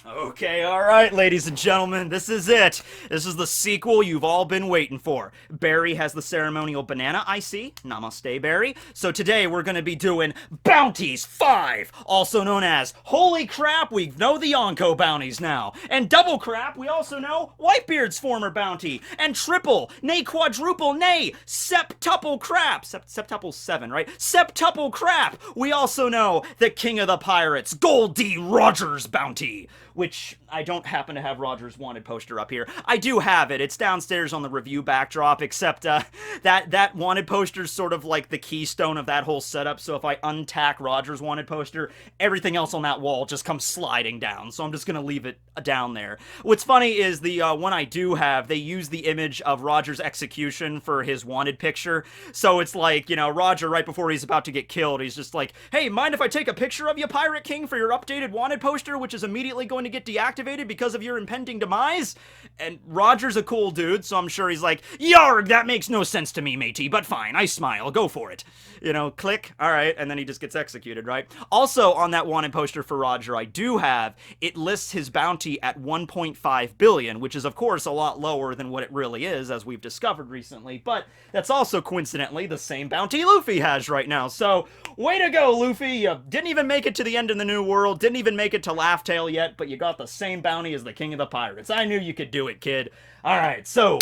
Okay, alright, ladies and gentlemen, this is it. This is the sequel you've all been waiting for. Barry has the ceremonial banana, I see. Namaste, Barry. So today we're gonna be doing Bounties 5, also known as Holy Crap, we know the Yonko Bounties now. And Double Crap, we also know Whitebeard's former bounty. And Triple, nay Quadruple, nay Septuple Crap. Septuple 7, right? Septuple Crap, we also know the King of the Pirates, Gold D. Rogers Bounty. Which I don't happen to have Roger's wanted poster up here. I do have it. It's downstairs on the review backdrop, except that wanted poster is sort of like the keystone of that whole setup, so if I untack Roger's wanted poster, everything else on that wall just comes sliding down, so I'm just gonna leave it down there. What's funny is the one I do have, they use the image of Roger's execution for his wanted picture, so it's like, you know, Roger, right before he's about to get killed, he's just like, hey, mind if I take a picture of you, Pirate King, for your updated wanted poster, which is immediately going to get deactivated because of your impending demise? And Roger's a cool dude, so I'm sure he's like, yarg, that makes no sense to me, matey, but fine, I smile, go for it. You know, click, alright, and then he just gets executed, right? Also, on that wanted poster for Roger, I do have, it lists his bounty at 1.5 billion, which is, of course, a lot lower than what it really is, as we've discovered recently, but that's also, coincidentally, the same bounty Luffy has right now, so, way to go, Luffy! You didn't even make it to the end of the New World, didn't even make it to Laugh Tale yet, but you got the same bounty as the King of the Pirates. I knew you could do it, kid. Alright, so,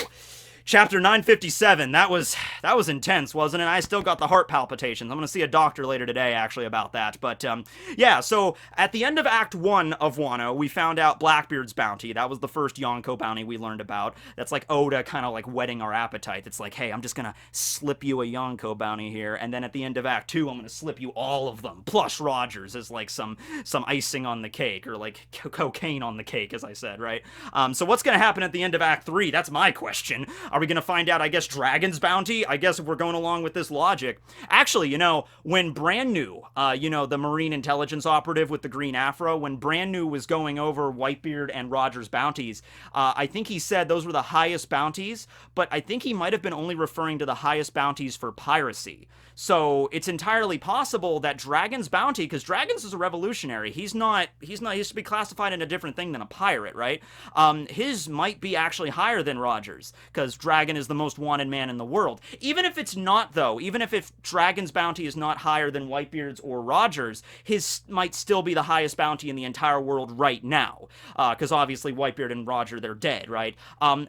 Chapter 957, that was intense, wasn't it? I still got the heart palpitations. I'm gonna see a doctor later today, actually, about that. But, yeah, so, at the end of Act 1 of Wano, we found out Blackbeard's bounty. That was the first Yonko bounty we learned about. That's like Oda kind of like whetting our appetite. It's like, hey, I'm just gonna slip you a Yonko bounty here, and then at the end of Act 2, I'm gonna slip you all of them, plus Rogers as like some icing on the cake, or like cocaine on the cake, as I said, right? So what's gonna happen at the end of Act 3? That's my question. Are we gonna find out, I guess, Dragon's bounty? I guess if we're going along with this logic. Actually, you know, when Brand New, you know, the Marine Intelligence operative with the green afro, when Brand New was going over Whitebeard and Roger's bounties, I think he said those were the highest bounties, but I think he might have been only referring to the highest bounties for piracy. So it's entirely possible that Dragon's bounty, because Dragon's is a revolutionary, he used to be classified in a different thing than a pirate, right? His might be actually higher than Roger's, because Dragon is the most wanted man in the world. Even if it's not, though, even if Dragon's bounty is not higher than Whitebeard's or Roger's, his might still be the highest bounty in the entire world right now, because obviously Whitebeard and Roger, they're dead, right?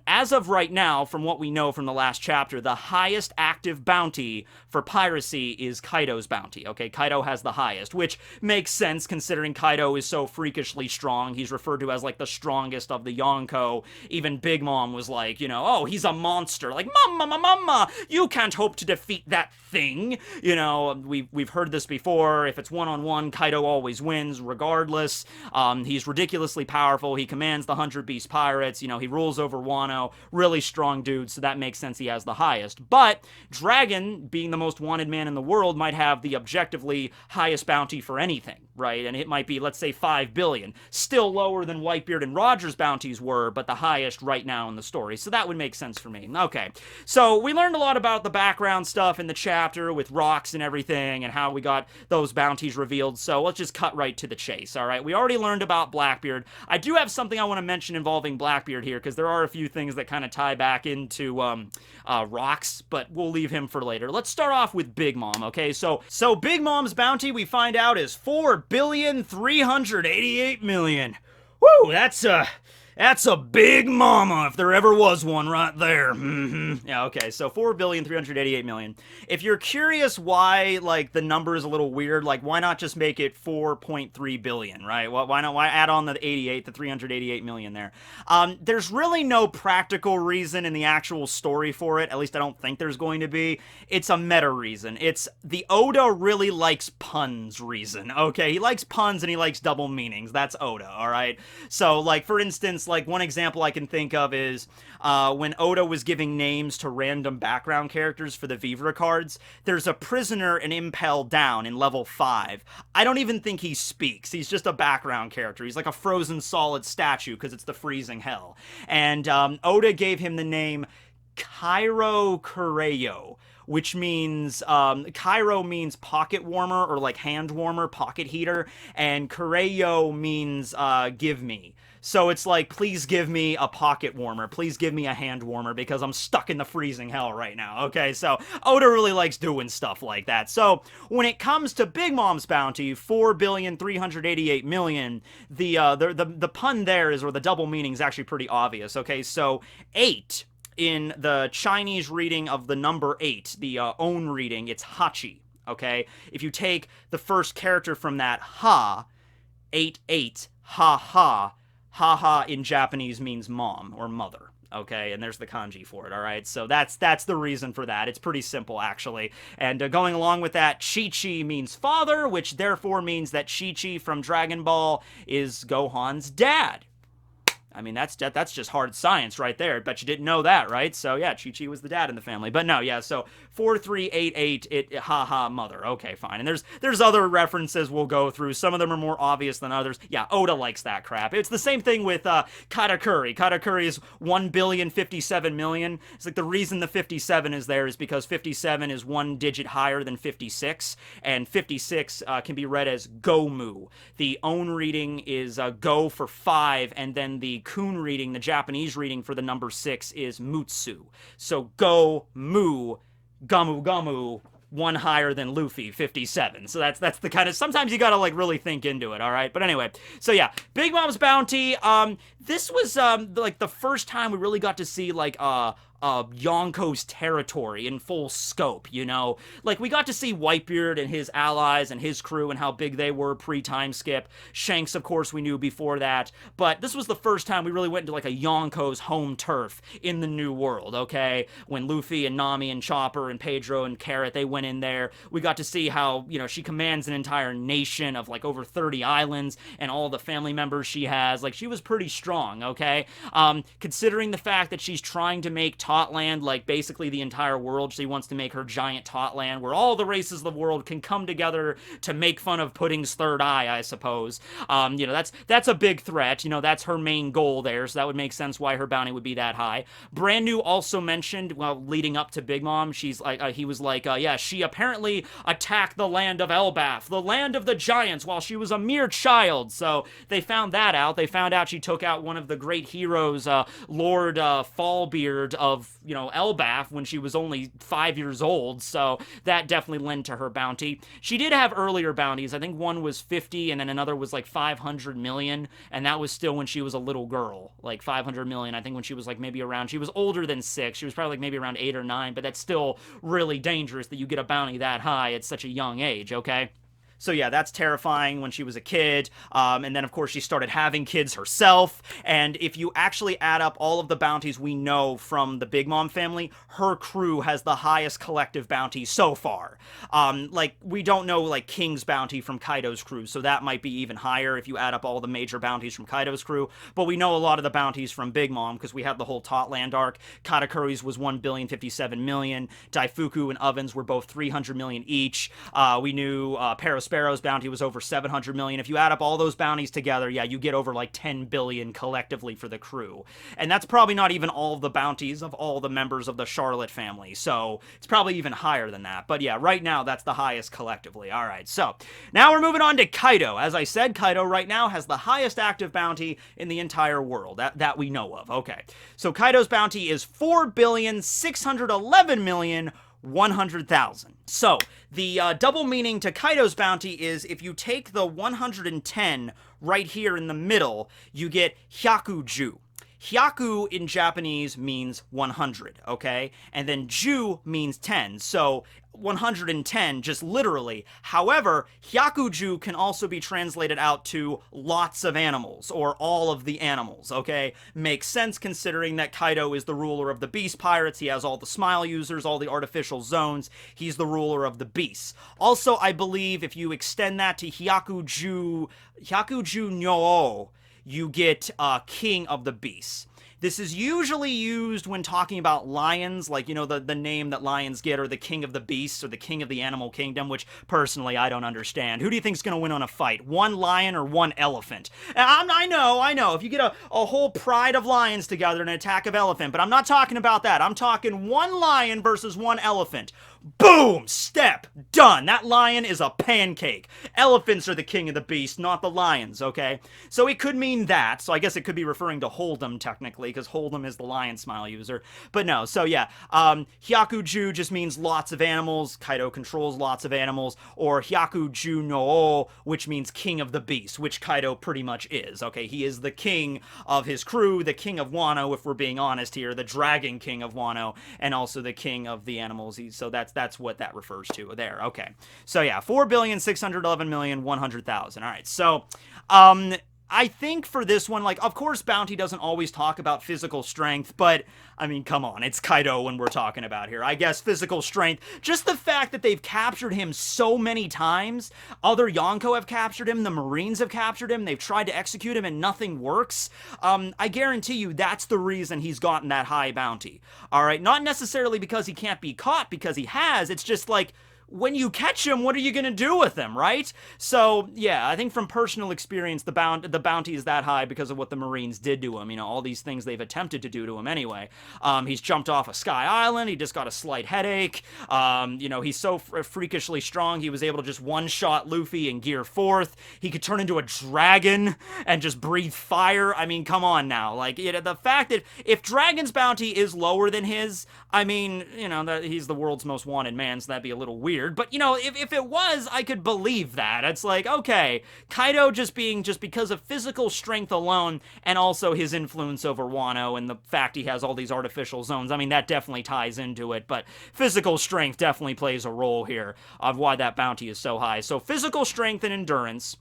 As of right now, from what we know from the last chapter, the highest active bounty for piracy is Kaito's bounty, okay? Kaito has the highest, which makes sense considering Kaito is so freakishly strong. He's referred to as, like, the strongest of the Yonko. Even Big Mom was like, you know, oh, he's a monster. Like, mama, you can't hope to defeat that thing. You know, we've heard this before. If it's one-on-one, Kaito always wins, regardless. He's ridiculously powerful. He commands the 100 Beast Pirates. You know, he rules over Wano. Really strong dude, so that makes sense he has the highest. But Dragon, being the most wanted man in the world, might have the objectively highest bounty for anything, right? And it might be, let's say, 5 billion. Still lower than Whitebeard and Roger's bounties were, but the highest right now in the story. So that would make sense for me. Okay, so we learned a lot about the background stuff in the chapter with rocks and everything and how we got those bounties revealed, so let's just cut right to the chase, alright? We already learned about Blackbeard. I do have something I want to mention involving Blackbeard here, because there are a few things that kind of tie back into rocks, but we'll leave him for later. Let's start off with Big Mom, okay? So Big Mom's bounty, we find out, is 4,388,000,000. Woo, that's a big mama, if there ever was one right there. Yeah, okay, so 4,388,000,000. If you're curious why, like, the number is a little weird, like, why not just make it 4.3 billion, right? Well, why add on the 388 million there? There's really no practical reason in the actual story for it, at least I don't think there's going to be. It's a meta reason. It's the Oda really likes puns reason, okay? He likes puns and he likes double meanings. That's Oda, alright? So, like, for instance, like, one example I can think of is when Oda was giving names to random background characters for the Vivre cards, there's a prisoner in Impel Down in level 5. I don't even think he speaks. He's just a background character. He's like a frozen solid statue because it's the freezing hell. And Oda gave him the name Cairo Correo, which means, Kairo means pocket warmer, or like hand warmer, pocket heater, and Kureyo means, give me. So it's like, please give me a pocket warmer. Please give me a hand warmer because I'm stuck in the freezing hell right now. Okay, so Oda really likes doing stuff like that. So when it comes to Big Mom's bounty, 4,388,000,000, the pun there is, or the double meaning is actually pretty obvious. Okay, so 8 in the Chinese reading of the number 8, the own reading, it's Hachi. Okay, if you take the first character from that, ha, 8, ha ha. Haha in Japanese means mom or mother, okay? And there's the kanji for it, all right? So that's the reason for that. It's pretty simple, actually. And going along with that, Chi-Chi means father, which therefore means that Chi-Chi from Dragon Ball is Gohan's dad. I mean, that's just hard science right there. Bet you didn't know that, right? So, yeah, Chi-Chi was the dad in the family. But no, yeah, so 4388, haha, mother. Okay, fine. And there's other references we'll go through. Some of them are more obvious than others. Yeah, Oda likes that crap. It's the same thing with Katakuri. Katakuri is 1,057,000,000. It's like the reason the 57 is there is because 57 is one digit higher than 56, and 56 can be read as Gomu. The own reading is Go for 5, and then the Kun reading, the Japanese reading for the number 6 is Mutsu. So Go, Mu, Gamu Gamu, one higher than Luffy, 57. So that's the kind of, sometimes you gotta like really think into it, all right? But anyway, so yeah, Big Mom's bounty, this was like the first time we really got to see like Yonko's territory in full scope, you know? Like, we got to see Whitebeard and his allies and his crew and how big they were pre-time skip. Shanks, of course, we knew before that. But this was the first time we really went into, like, a Yonko's home turf in the New World, okay? When Luffy and Nami and Chopper and Pedro and Carrot, they went in there. We got to see how, you know, she commands an entire nation of, like, over 30 islands and all the family members she has. Like, she was pretty strong, okay? Considering the fact that she's trying to make Totland, like basically the entire world. She wants to make her giant Totland where all the races of the world can come together to make fun of Pudding's third eye, I suppose. You know, that's a big threat. You know, that's her main goal there, so that would make sense why her bounty would be that high. Brand New also mentioned, well, leading up to Big Mom, she's like, he was like, yeah, she apparently attacked the land of Elbaf, the land of the giants, while she was a mere child. So they found that out. They found out she took out one of the great heroes, Lord Fallbeard of, you know, Elbaf when she was only 5 years old, so that definitely lent to her bounty. She did have earlier bounties. I think one was 50 and then another was like 500 million, and that was still when she was a little girl. Like 500 million, I think when she was like maybe around, she was older than 6. She was probably like maybe around 8 or 9, but that's still really dangerous that you get a bounty that high at such a young age, okay? So yeah, that's terrifying when she was a kid, and then of course she started having kids herself, and if you actually add up all of the bounties we know from the Big Mom family, her crew has the highest collective bounty so far. Like, we don't know, like, King's bounty from Kaito's crew, so that might be even higher if you add up all the major bounties from Kaito's crew, but we know a lot of the bounties from Big Mom, because we had the whole Totland arc. Katakuri's was 1,057,000,000, Daifuku and Ovens were both 300 million each, we knew Sparrow's bounty was over 700 million. If you add up all those bounties together, yeah, you get over like 10 billion collectively for the crew. And that's probably not even all of the bounties of all the members of the Charlotte family, so it's probably even higher than that. But yeah, right now, that's the highest collectively. All right, so now we're moving on to Kaito. As I said, Kaito right now has the highest active bounty in the entire world, that we know of. Okay, so Kaito's bounty is 4,611,100,000. So, the double meaning to Kaito's bounty is if you take the 110 right here in the middle, you get hyakuju. Hyaku in Japanese means 100, okay? And then ju means 10, so 110 just literally. However, hyakuju can also be translated out to lots of animals, or all of the animals, okay? Makes sense considering that Kaito is the ruler of the beast pirates. He has all the smile users, all the artificial zones. He's the ruler of the beasts. Also, I believe if you extend that to hyakuju nyo, you get King of the Beasts. This is usually used when talking about lions, like, you know, the name that lions get, or the King of the Beasts, or the King of the Animal Kingdom, which, personally, I don't understand. Who do you think's gonna win on a fight? One lion or one elephant? I know, if you get a whole pride of lions together in an attack of elephant, but I'm not talking about that. I'm talking one lion versus one elephant. Boom! Step! Done! That lion is a pancake. Elephants are the king of the beast, not the lions, okay? So it could mean that. So I guess it could be referring to Hold'em, technically, because Hold'em is the lion smile user. But no, so yeah. Hyakuju just means lots of animals. Kaito controls lots of animals. Or Hyakuju no O, which means king of the beast, which Kaito pretty much is, okay? He is the king of his crew, the king of Wano, if we're being honest here, the dragon king of Wano, and also the king of the animals. So that's what that refers to there. Okay. So yeah, 4,611,100,000. All right. So, I think for this one, like, of course, Bounty doesn't always talk about physical strength, but, I mean, come on, it's Kaito when we're talking about here. I guess physical strength, just the fact that they've captured him so many times, other Yonko have captured him, the Marines have captured him, they've tried to execute him and nothing works, I guarantee you that's the reason he's gotten that high bounty. All right, not necessarily because he can't be caught, because he has, it's just like, when you catch him, what are you going to do with him, right? So, yeah, I think from personal experience, the bounty is that high because of what the Marines did to him. You know, all these things they've attempted to do to him anyway. He's jumped off a Sky Island. He just got a slight headache. You know, he's so freakishly strong, he was able to just one-shot Luffy and gear fourth. He could turn into a dragon and just breathe fire. I mean, come on now. Like, the fact that if Dragon's bounty is lower than his, I mean, you know, that he's the world's most wanted man, so that'd be a little weird. But, you know, if it was, I could believe that. It's like, okay, Kaito just because of physical strength alone, and also his influence over Wano, and the fact he has all these artificial zones, I mean, that definitely ties into it, but physical strength definitely plays a role here of why that bounty is so high. So physical strength and endurance.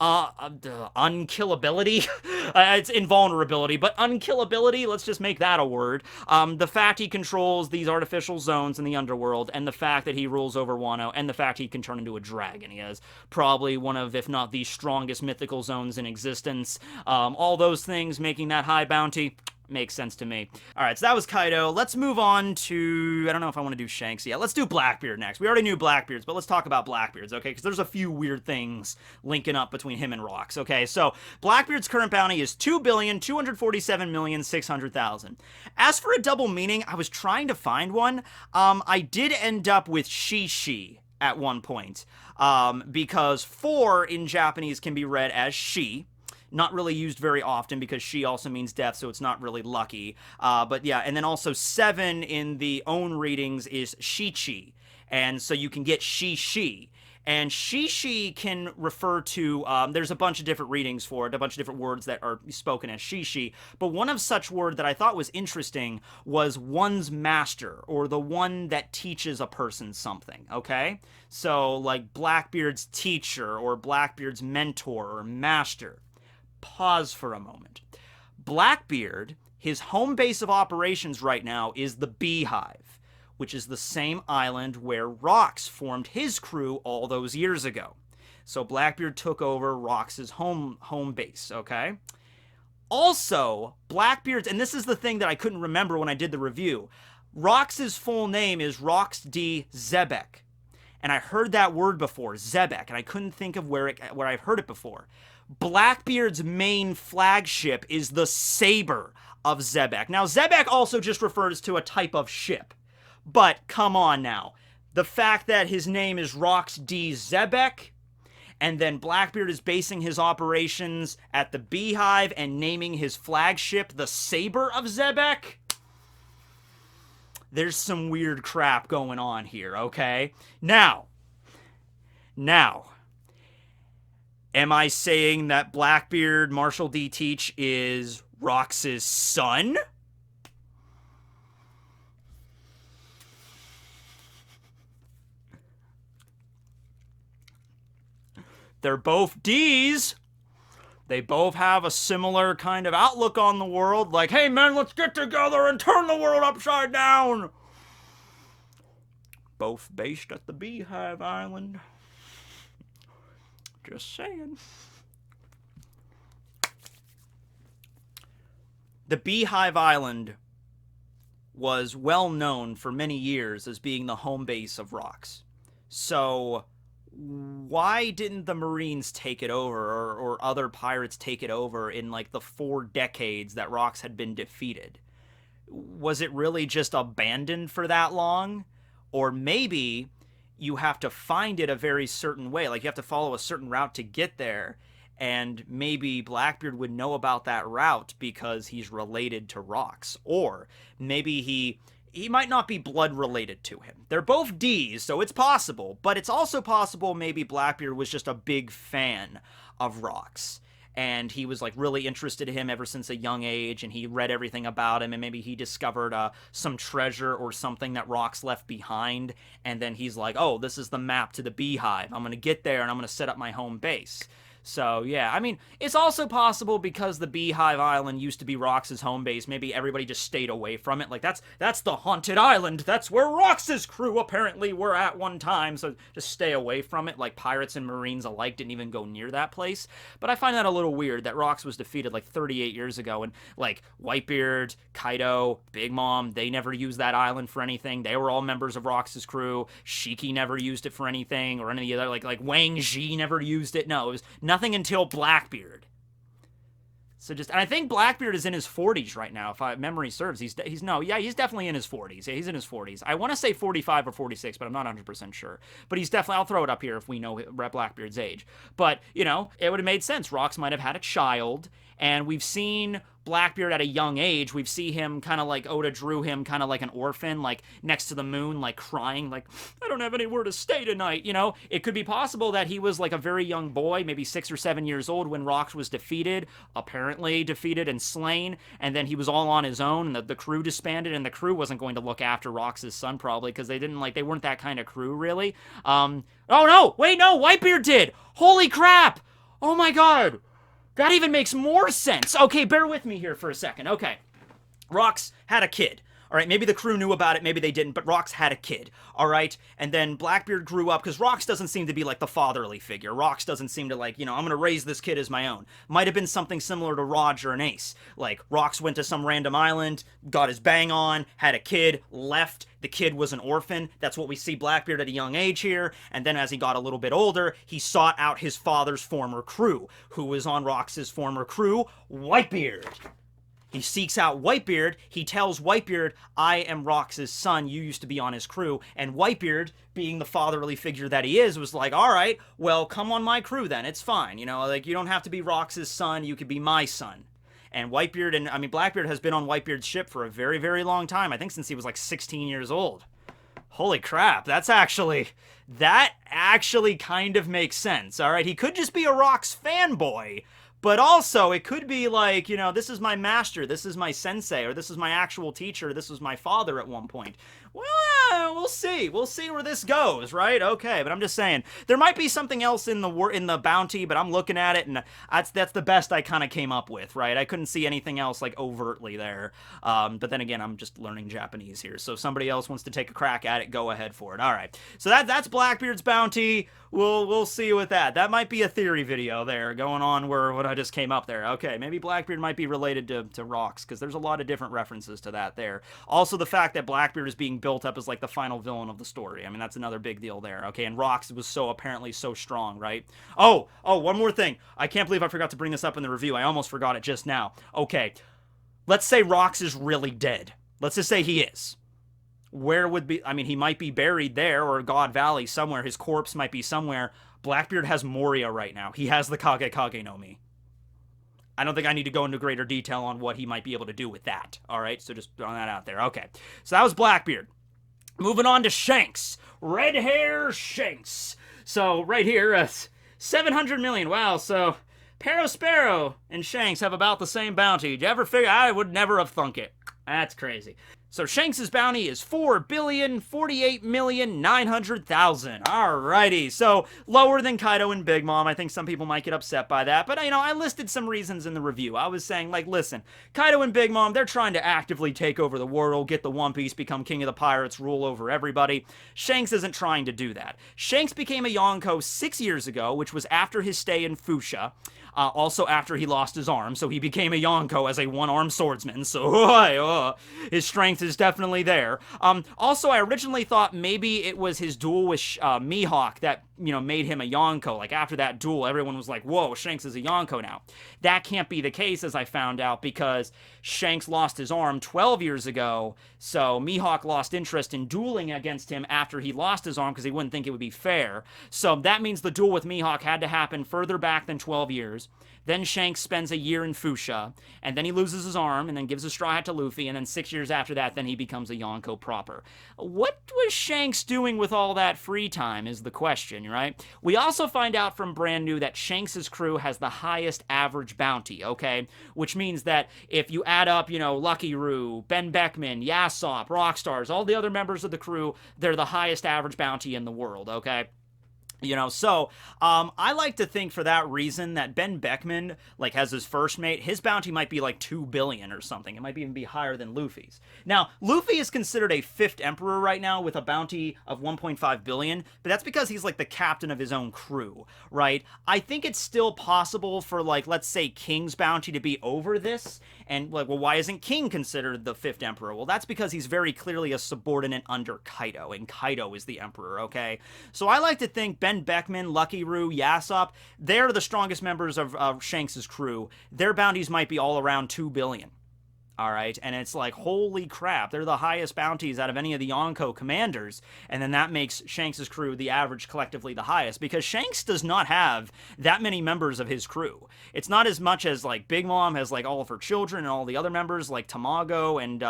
Unkillability. It's invulnerability, but unkillability, let's just make that a word. The fact he controls these artificial zones in the underworld, and the fact that he rules over Wano, and the fact he can turn into a dragon. He has probably one of, if not the strongest mythical zones in existence. All those things making that high bounty makes sense to me. Alright, so that was Kaito. Let's move on to, I don't know if I want to do Shanks yet. Let's do Blackbeard next. We already knew Blackbeards, but let's talk about Blackbeards, okay? Because there's a few weird things linking up between him and Rocks, okay? So, Blackbeard's current bounty is 2,247,600,000. As for a double meaning, I was trying to find one. I did end up with Shishi at one point, because 4 in Japanese can be read as she. Not really used very often because she also means death, so it's not really lucky. But yeah, and then also 7 in the own readings is Shichi. And so you can get Shishi. And Shishi can refer to, there's a bunch of different readings for it, a bunch of different words that are spoken as Shishi. But one of such word that I thought was interesting was one's master, or the one that teaches a person something, okay? So like Blackbeard's teacher, or Blackbeard's mentor, or master. Pause for a moment. Blackbeard, his home base of operations right now is the Beehive, which is the same island where Rocks formed his crew all those years ago. So Blackbeard took over Rocks' home base, okay? Also, Blackbeard's, and this is the thing that I couldn't remember when I did the review, Rocks' full name is Rocks D. Zebek. And I heard that word before, Zebek, and I couldn't think of where I've heard it before. Blackbeard's main flagship is the Saber of Zebek. Now, Zebek also just refers to a type of ship. But, come on now. The fact that his name is Rocks D. Zebek, and then Blackbeard is basing his operations at the Beehive and naming his flagship the Saber of Zebek, there's some weird crap going on here, okay? Now, am I saying that Blackbeard Marshall D. Teach is Rocks' son? They're both D's. They both have a similar kind of outlook on the world, like, hey man, let's get together and turn the world upside down. Both based at the Beehive Island. Just saying. The Beehive Island was well known for many years as being the home base of Rocks. So why didn't the Marines take it over, or other pirates take it over in like the 4 decades that Rocks had been defeated? Was it really just abandoned for that long? Or maybe you have to find it a very certain way. Like, you have to follow a certain route to get there. And maybe Blackbeard would know about that route because he's related to Rocks. Or maybe he might not be blood related to him. They're both D's, so it's possible. But it's also possible maybe Blackbeard was just a big fan of Rocks. And he was, like, really interested in him ever since a young age, and he read everything about him, and maybe he discovered some treasure or something that Rocks left behind, and then he's like, oh, this is the map to the Beehive. I'm going to get there, and I'm going to set up my home base. So, yeah, I mean, it's also possible because the Beehive Island used to be Rocks' home base, maybe everybody just stayed away from it. Like, that's the haunted island. That's where Rocks' crew apparently were at one time, so just stay away from it. Like, pirates and marines alike didn't even go near that place. But I find that a little weird that Rocks was defeated, like, 38 years ago, and, like, Whitebeard, Kaito, Big Mom, they never used that island for anything. They were all members of Rocks' crew. Shiki never used it for anything, or any other, like Wang Zhi never used it. No, it was nothing until Blackbeard. So and I think Blackbeard is in his 40s right now, if memory serves. He's definitely in his 40s. Yeah, he's in his 40s. I want to say 45 or 46, but I'm not 100% sure. But he's definitely, I'll throw it up here if we know Blackbeard's age. But, you know, it would have made sense. Rocks might have had a child, and we've seen Blackbeard at a young age. We see him kind of like Oda drew him kind of like an orphan, like next to the moon, like crying, like, I don't have anywhere to stay tonight, you know? It could be possible that he was like a very young boy, maybe 6 or 7 years old when Rocks was defeated, apparently defeated and slain, and then he was all on his own, and the crew disbanded, and the crew wasn't going to look after Rocks' son probably, because they weren't that kind of crew, really. Oh no! Wait, no! Whitebeard did! Holy crap! Oh my god! That even makes more sense. Okay, bear with me here for a second. Okay. Rocks had a kid. All right, maybe the crew knew about it, maybe they didn't, but Rocks had a kid. All right, and then Blackbeard grew up, because Rocks doesn't seem to be like the fatherly figure. Rocks doesn't seem to like, you know, I'm going to raise this kid as my own. Might have been something similar to Roger and Ace. Like, Rocks went to some random island, got his bang on, had a kid, left. The kid was an orphan. That's what we see Blackbeard at a young age here. And then as he got a little bit older, he sought out his father's former crew. Who was on Rocks' former crew? Whitebeard. He seeks out Whitebeard. He tells Whitebeard, I am Rocks' son. You used to be on his crew. And Whitebeard, being the fatherly figure that he is, was like, all right, well, come on my crew then. It's fine. You know, like, you don't have to be Rocks' son. You could be my son. And Blackbeard has been on Whitebeard's ship for a very, very long time. I think since he was like 16 years old. Holy crap, that actually kind of makes sense, all right? He could just be a Rocks fanboy, but also it could be like, you know, this is my master, this is my sensei, or this is my actual teacher, this was my father at one point. Well, we'll see. We'll see where this goes, right? Okay, but I'm just saying, there might be something else in the bounty, but I'm looking at it, and that's the best I kind of came up with, right? I couldn't see anything else, like, overtly there. But then again, I'm just learning Japanese here, so if somebody else wants to take a crack at it, go ahead for it. All right, so that's Blackbeard's bounty. We'll see with that. That might be a theory video there, going on where what I just came up there. Okay, maybe Blackbeard might be related to Rocks, because there's a lot of different references to that there. Also, the fact that Blackbeard is being built up as like the final villain of the story. I mean, that's another big deal there. Okay, and Rocks was apparently so strong, right? Oh, one more thing. I can't believe I forgot to bring this up in the review. I almost forgot it just now. Okay, let's say Rocks is really dead. Let's just say he is. Where would be, I mean, he might be buried there, or God Valley somewhere. His corpse might be somewhere. Blackbeard has Moria right now. He has the Kage no Mi. I don't think I need to go into greater detail on what he might be able to do with that. All right, so just throwing that out there. Okay, so that was Blackbeard. Moving on to Shanks. Red hair Shanks. So right here, 700 million. Wow, so Sparrow and Shanks have about the same bounty. Did you ever figure? I would never have thunk it. That's crazy. So Shanks' bounty is 4,048,900,000. Alrighty, so lower than Kaito and Big Mom. I think some people might get upset by that, but, you know, I listed some reasons in the review. I was saying, like, listen, Kaito and Big Mom, they're trying to actively take over the world, get the One Piece, become king of the pirates, rule over everybody. Shanks isn't trying to do that. Shanks became a Yonko 6 years ago, which was after his stay in Fuchsia. Also after he lost his arm, so he became a Yonko as a one-armed swordsman, so his strength is definitely there. Also, I originally thought maybe it was his duel with Mihawk that made him a Yonko. Like, after that duel, everyone was like, whoa, Shanks is a Yonko now. That can't be the case, as I found out, because Shanks lost his arm 12 years ago, so Mihawk lost interest in dueling against him after he lost his arm because he wouldn't think it would be fair. So that means the duel with Mihawk had to happen further back than 12 years. Then Shanks spends a year in Fuchsia, and then he loses his arm, and then gives a straw hat to Luffy, and then 6 years after that, then he becomes a Yonko proper. What was Shanks doing with all that free time is the question, right? We also find out from Brand New that Shanks' crew has the highest average bounty, okay? Which means that if you add up, Lucky Roo, Ben Beckman, Yasop, Rockstars, all the other members of the crew, they're the highest average bounty in the world, okay? So I like to think for that reason that Ben Beckman, has his first mate, his bounty might be like 2 billion or something. It might even be higher than Luffy's. Now, Luffy is considered a 5th emperor right now with a bounty of 1.5 billion, but that's because he's like the captain of his own crew, right? I think it's still possible for let's say King's bounty to be over this, and well, why isn't King considered the 5th emperor? Well, that's because he's very clearly a subordinate under Kaito, and Kaito is the emperor, okay? So I like to think Ben Beckman, Lucky Roo, Yasop, they're the strongest members of Shanks' crew. Their bounties might be all around 2 billion. All right, and it's like, holy crap, they're the highest bounties out of any of the Yonko commanders, and then that makes Shanks' crew the average collectively the highest, because Shanks does not have that many members of his crew. It's not as much as Big Mom has all of her children and all the other members like Tamago and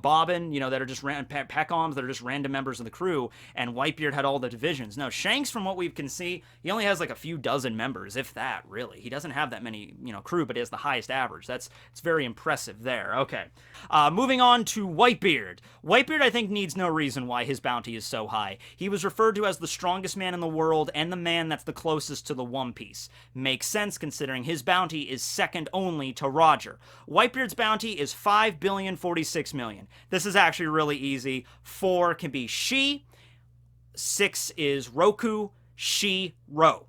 Bobbin, that are just Peckoms, that are just random members of the crew, and Whitebeard had all the divisions. No, Shanks, from what we can see, he only has a few dozen members, if that, really. He doesn't have that many, crew, but he has the highest average. It's very impressive there. Okay. Moving on to Whitebeard. Whitebeard, I think, needs no reason why his bounty is so high. He was referred to as the strongest man in the world and the man that's the closest to the One Piece. Makes sense considering his bounty is second only to Roger. Whitebeard's bounty is 5,046,000,000. This is actually really easy. 4 can be Shi. 6 is Roku. Shiro.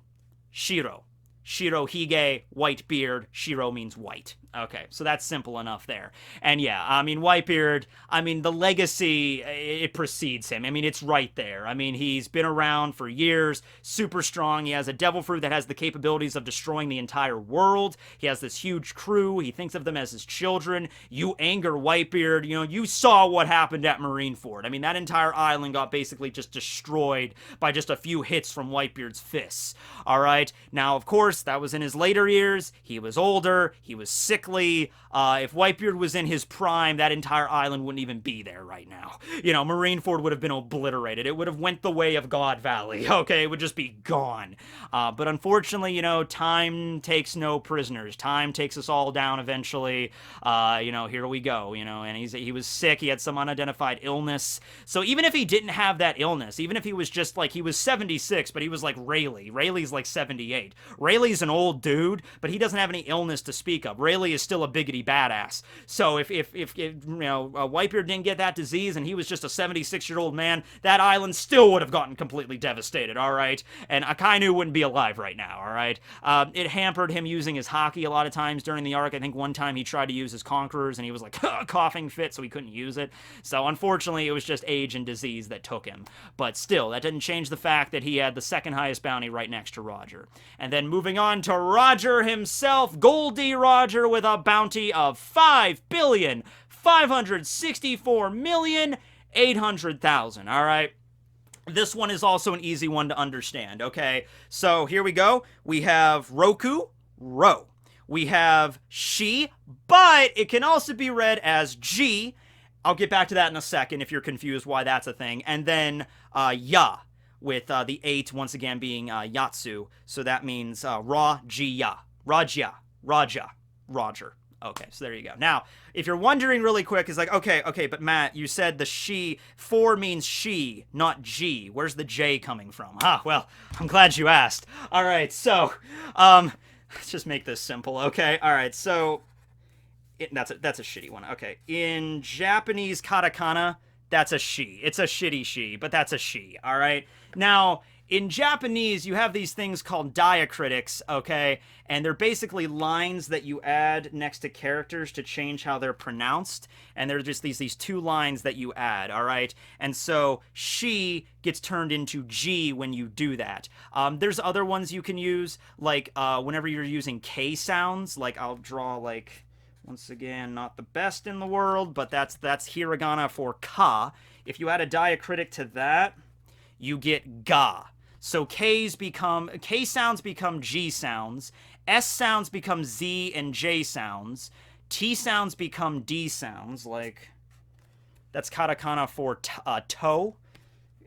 Shirohige, Whitebeard. Shiro means white. Okay, so that's simple enough there. And yeah, Whitebeard, the legacy, it precedes him. It's right there. He's been around for years, super strong. He has a devil fruit that has the capabilities of destroying the entire world. He has this huge crew. He thinks of them as his children. You anger Whitebeard, you saw what happened at Marineford. That entire island got basically just destroyed by just a few hits from Whitebeard's fists. All right, now, of course, that was in his later years. He was older. He was sick. If Whitebeard was in his prime, that entire island wouldn't even be there right now. Marineford would have been obliterated. It would have went the way of God Valley, okay? It would just be gone. But unfortunately, time takes no prisoners. Time takes us all down eventually. Here we go, and he was sick. He had some unidentified illness. So even if he didn't have that illness, even if he was just he was 76, but he was like Rayleigh. Rayleigh's 78. Rayleigh's an old dude, but he doesn't have any illness to speak of. Rayleigh is still a biggity badass. So if Whitebeard didn't get that disease and he was just a 76-year-old man, that island still would have gotten completely devastated, all right? And Akainu wouldn't be alive right now, all right? It hampered him using his haki a lot of times during the arc. I think one time he tried to use his conquerors and he was coughing fit, so he couldn't use it. So unfortunately, it was just age and disease that took him. But still, that didn't change the fact that he had the second highest bounty right next to Roger. And then moving on to Roger himself, Goldie Roger, with a bounty of 5,564,800,000. All right. This one is also an easy one to understand. Okay. So here we go. We have Roku, Ro. We have Shi, but it can also be read as G. I'll get back to that in a second if you're confused why that's a thing. And then Ya, with the 8 once again being Yatsu. So that means Ra-Ji-Ya. Raja. Roger. Okay, so there you go. Now, if you're wondering really quick, it's okay, but Matt, you said the she, 4 means she, not G. Where's the J coming from? Well, I'm glad you asked. All right, so, let's just make this simple, okay? All right, so, that's a shitty one. Okay, in Japanese katakana, that's a she. It's a shitty she, but that's a she, all right? Now, in Japanese, you have these things called diacritics, okay? And they're basically lines that you add next to characters to change how they're pronounced. And they're just these two lines that you add, all right? And so she gets turned into G when you do that. There's other ones you can use, like whenever you're using K sounds, like I'll draw like, once again, not the best in the world, but that's hiragana for ka. If you add a diacritic to that, you get ga. So K sounds become G sounds, S sounds become Z and J sounds, T sounds become D sounds, like that's katakana for to.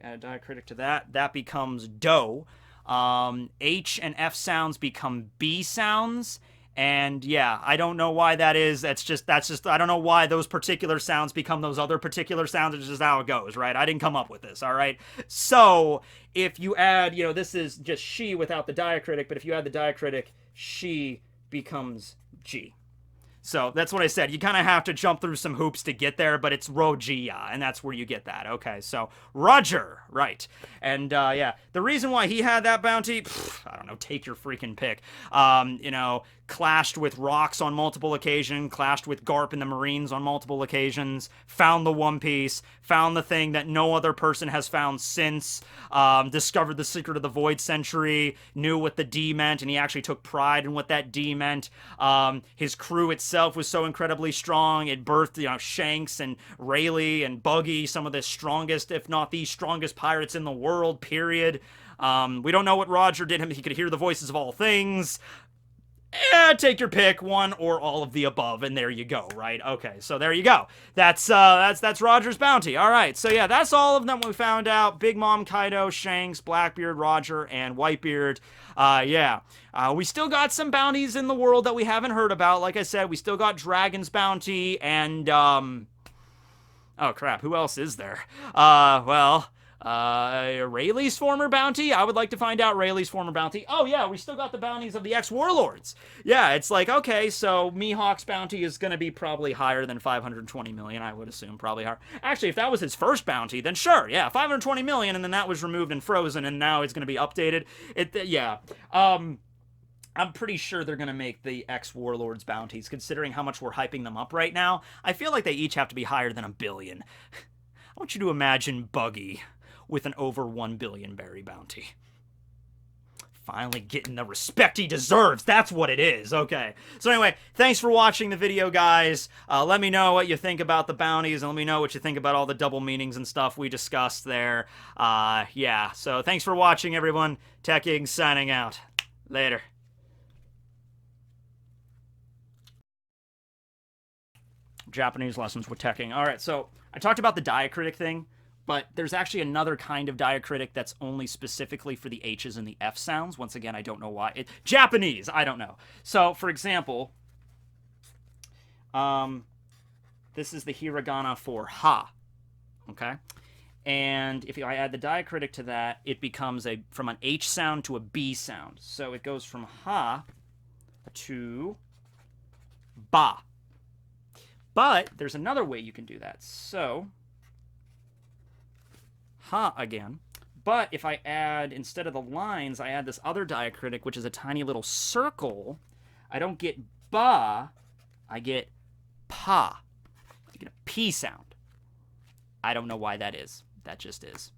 Add a diacritic to that, that becomes do. H and F sounds become B sounds. And yeah, I don't know why that is. That's just, I don't know why those particular sounds become those other particular sounds. It's just how it goes, right? I didn't come up with this, all right? So if you add, this is just she without the diacritic, but if you add the diacritic, she becomes G. So that's what I said. You kind of have to jump through some hoops to get there, but it's Rojiya, and that's where you get that. Okay, so Roger, right. And yeah, the reason why he had that bounty, I don't know, take your freaking pick. Clashed with Rocks on multiple occasions, clashed with Garp and the Marines on multiple occasions, found the One Piece, found the thing that no other person has found since, discovered the secret of the Void Century, knew what the D meant, and he actually took pride in what that D meant. His crew itself was so incredibly strong, it birthed, Shanks and Rayleigh and Buggy, some of the strongest, if not the strongest pirates in the world, period. We don't know what Roger did. He could hear the voices of all things. Take your pick, one or all of the above, and there you go, right? Okay, so there you go. That's Roger's bounty. All right, so yeah, that's all of them we found out. Big Mom, Kaito, Shanks, Blackbeard, Roger, and Whitebeard. Yeah. We still got some bounties in the world that we haven't heard about. Like I said, we still got Dragon's Bounty, and, oh crap, who else is there? Rayleigh's former bounty? I would like to find out Rayleigh's former bounty. Oh, yeah, we still got the bounties of the ex-Warlords. Yeah, it's like, okay, so Mihawk's bounty is going to be probably higher than 520 million, I would assume, probably higher. Actually, if that was his first bounty, then sure, yeah, 520 million, and then that was removed and frozen, and now it's going to be updated. Yeah. I'm pretty sure they're going to make the ex-Warlords bounties, considering how much we're hyping them up right now. I feel like they each have to be higher than 1 billion. I want you to imagine Buggy with an over 1 billion berry bounty. Finally getting the respect he deserves. That's what it is. Okay. So anyway, thanks for watching the video, guys. Let me know what you think about the bounties, and let me know what you think about all the double meanings and stuff we discussed there. Yeah. So thanks for watching, everyone. Tekking signing out. Later. Japanese lessons with Tekking. All right, so I talked about the diacritic thing, but there's actually another kind of diacritic that's only specifically for the H's and the F sounds. Once again, I don't know why. Japanese, I don't know. So, for example, this is the hiragana for ha, okay? And if I add the diacritic to that, it becomes from an H sound to a B sound. So it goes from ha to ba. But there's another way you can do that. So, ha again. But if I add, instead of the lines, I add this other diacritic, which is a tiny little circle, I don't get ba, I get pa. I get a P sound. I don't know why that is. That just is.